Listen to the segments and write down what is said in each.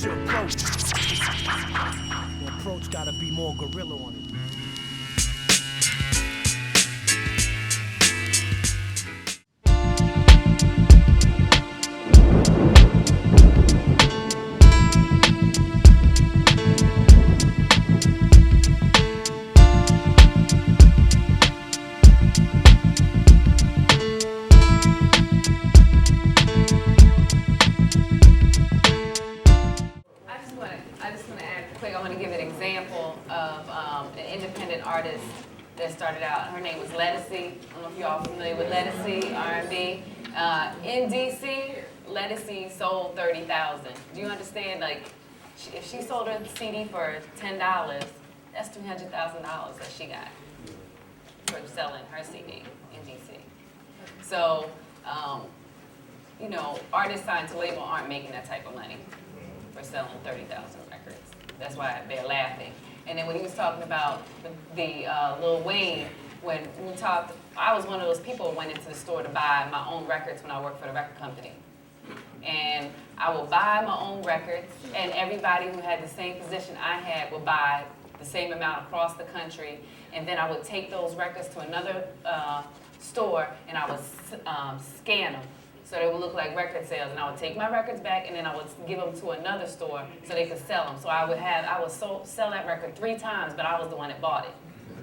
your approach. The approach gotta be more gorilla on it. I want to give an example of an independent artist that started out. Her name was Lettucey. I don't know if you all familiar with Lettucey, R&B. In DC, Lettucey sold 30,000. Do you understand? Like, if she sold her CD for $10, that's $300,000 that she got for selling her CD in DC. So, you know, artists signed to label aren't making that type of money for selling 30,000 records. That's why they're laughing. And then when he was talking about the Lil Wayne, when we talked, I was one of those people who went into the store to buy my own records when I worked for the record company. And I would buy my own records, and everybody who had the same position I had would buy the same amount across the country. And then I would take those records to another store, and I would scan them. So they would look like record sales, and I would take my records back, and then I would give them to another store so they could sell them. So I would sell that record 3 times, but I was the one that bought it.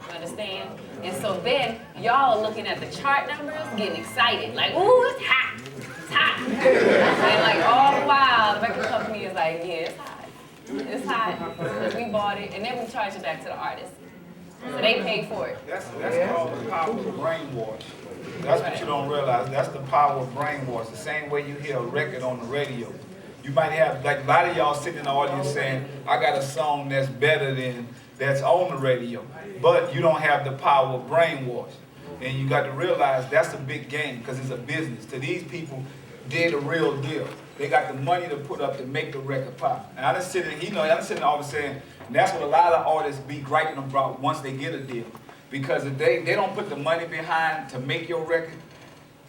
You understand? And so then y'all are looking at the chart numbers, getting excited, like, ooh, it's hot, it's hot. And like all the while, the record company is like, yeah, it's hot, because we bought it, and then we charge it back to the artist. So they paid for it. That's called the power of brainwash. That's what you don't realize. That's the power of brainwash. The same way you hear a record on the radio. You might have, like a lot of y'all sitting in the audience saying, I got a song that's better than that's on the radio. But you don't have the power of brainwash. And you got to realize that's a big game because it's a business. To these people, they're the real deal. They got the money to put up to make the record pop. And I done sitting, you know, I'm sitting always saying, and that's what a lot of artists be griping about once they get a deal. Because if they don't put the money behind to make your record,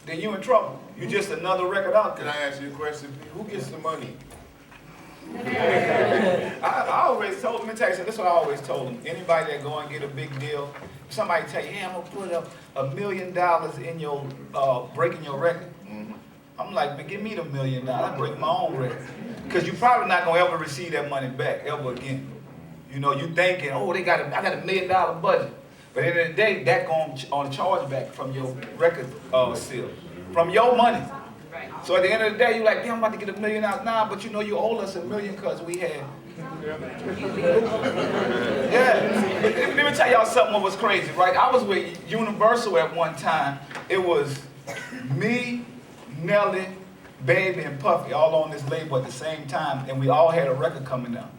then you're in trouble. You're just another record out there. Can I ask you a question? Who gets the money? I always told them, let me tell you something, this is what I always told them. Anybody that go and get a big deal, if somebody tell you, hey, I'm going to put up $1 million in your, breaking your record. I'm like, man, give me the $1 million. I break my own record. Because you're probably not going to ever receive that money back, ever again. You know, you thinking, oh, I got $1 million budget. But at the end of the day, that going on charge back from your record sale, from your money. Right. So at the end of the day, you're like, damn, I'm about to get $1 million out now, but you know you owe us $1 million because we had. Yeah. But let me tell y'all something what was crazy, right? I was with Universal at one time. It was me, Nelly, Baby, and Puffy all on this label at the same time, and we all had a record coming out.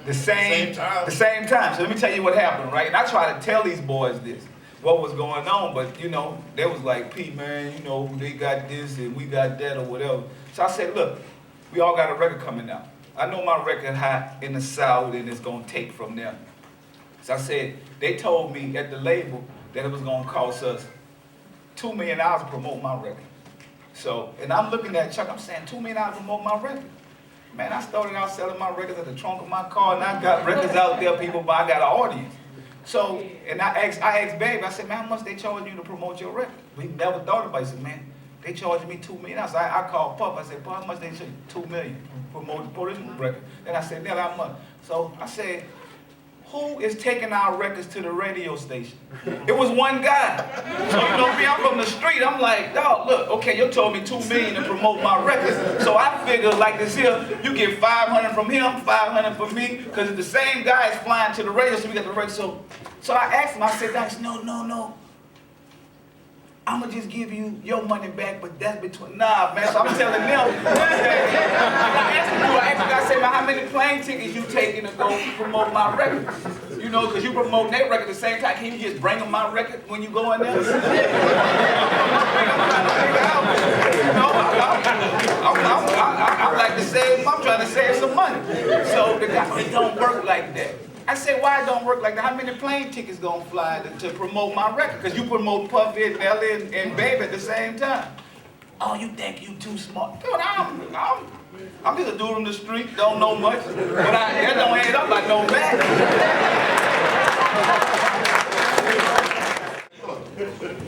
The same time. So let me tell you what happened, right? And I try to tell these boys this, what was going on, but you know, they was like, Pete, man, you know, they got this and we got that or whatever. So I said, look, we all got a record coming out. I know my record hot in the South and it's gonna take from there. So I said, they told me at the label that it was gonna cost us $2 million to promote my record. So, and I'm looking at Chuck, I'm saying $2 million to promote my record. Man, I started out selling my records at the trunk of my car, and I got records out there, people, but I got an audience. So, and I asked Babe, I said, man, how much they charge you to promote your record? We never thought about it. He said, man, they charged me $2 million. So I called Puff, I said, Puff, how much they charge you? $2 million to promote this record. Then I said, Nell, how much? So I said, who is taking our records to the radio station? It was one guy. So you know me, I'm from the street. I'm like, dog, look, okay, you told me $2 million to promote my records. So I figured like this here, you get 500 from him, 500 from me, because the same guy is flying to the radio, so we got the radio. So I asked him, I said, no. I'm gonna just give you your money back, but that's between, nah, man. So I'm telling them, I said, man, how many plane tickets you taking to go promote my record? You know, because you promote their record at the same time. Can you just bring them my record when you go in there? You know, I like to save, I'm trying to save some money. So the guy, it don't work like that. I said, why it don't work like that? How many plane tickets gonna fly to promote my record? Because you promote Puffy and Nelly and Baby at the same time. oh, you think you too smart? Dude, I'm just a dude on the street, don't know much, but that don't end up like no bad.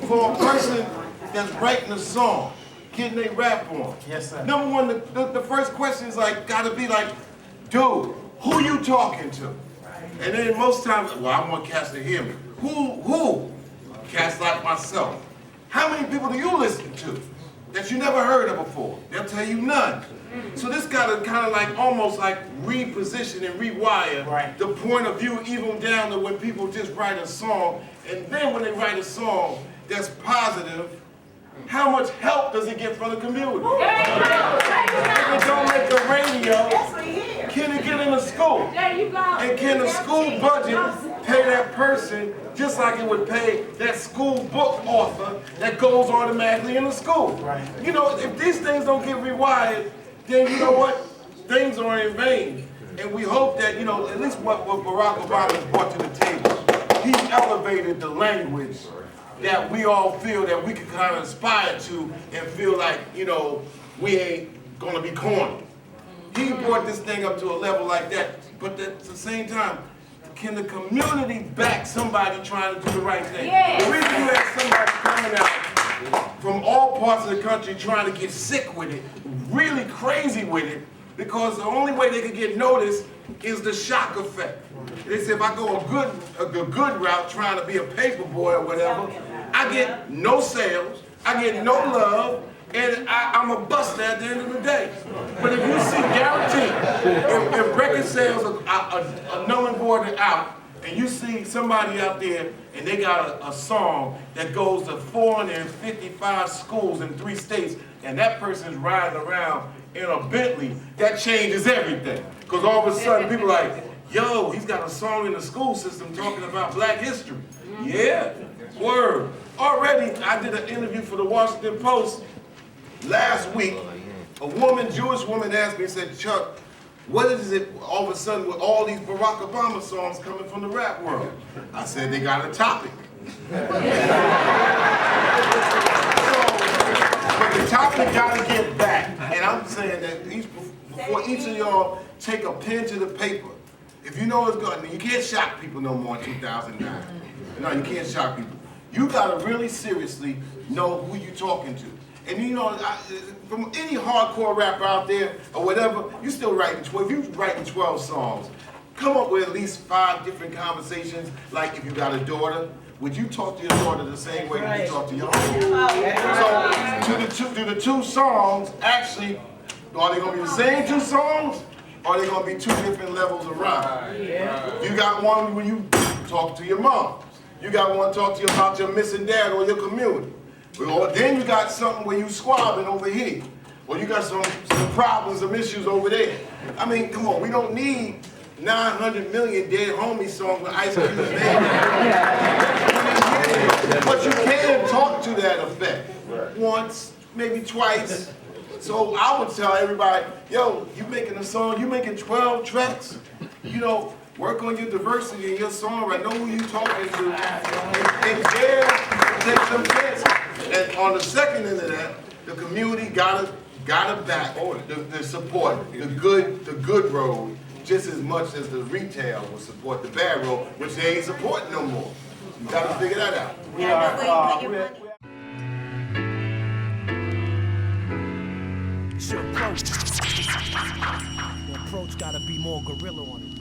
For a person that's writing a song, getting their rap on. Yes, sir. Number one, the first question is like, gotta be like, dude, who you talking to? And then most times, well, I want cats to hear me. Who? Cats like myself. How many people do you listen to that you never heard of before? They'll tell you none. So this gotta kind of like almost like reposition and rewire the point of view even down to when people just write a song, and then when they write a song that's positive, how much help does it get from the community? If it don't make the radio, can it get in the school? And can the school budget pay that person just like it would pay that school book author that goes automatically in the school? You know, if these things don't get rewired, then you know what? Things are in vain. And we hope that, you know, at least what Barack Obama has brought to the table, he elevated the language that we all feel that we can kind of aspire to and feel like, you know, we ain't gonna be corny. He brought this thing up to a level like that, but at the same time, can the community back somebody trying to do the right thing? Yes. The reason you have somebody coming out from all parts of the country trying to get sick with it, really crazy with it, because the only way they can get noticed is the shock effect. They say if I go a good route trying to be a paper boy or whatever, I get no sales, I get no love, and I'm a buster at the end of the day. But if you see guaranteed, if record sales are null and void out, and you see somebody out there and they got a song that goes to 455 schools in 3 states, and that person's riding around in a Bentley, that changes everything. Because all of a sudden people are like, yo, he's got a song in the school system talking about black history. Yeah, word. Already, I did an interview for the Washington Post last week. A Jewish woman asked me, said, Chuck, what is it all of a sudden with all these Barack Obama songs coming from the rap world? I said, they got a topic. But the topic got to get back. And I'm saying that before each of y'all take a pen to the paper, if you know it's going, you can't shock people no more in 2009. No, you can't shock people. You got to really seriously know who you're talking to. And you know, from any hardcore rapper out there or whatever, you still writing 12. If you're writing 12 songs, come up with at least 5 different conversations. Like if you got a daughter, would you talk to your daughter the same way that you talk to your own? So to the 2 songs, actually, are they going to be the same 2 songs? Or are they going to be 2 different levels of rhyme? You got one when you talk to your mom. You got one talk to you about your missing dad or your community. Or then you got something where you squabbling over here. Or you got some problems, some issues over there. I mean, come on, we don't need 900 million dead homie songs with Ice Cube's name. But you can talk to that effect. Once, maybe twice. So I would tell everybody, yo, you making a song, you making 12 tracks, you know, work on your diversity in your song, right? Know who you talking to, and dare take some chances. And on the second end of that, the community gotta back the support, the good road, just as much as the retail will support the bad road, which they ain't supporting no more. You gotta figure that out. It's your approach. The approach gotta be more gorilla on it.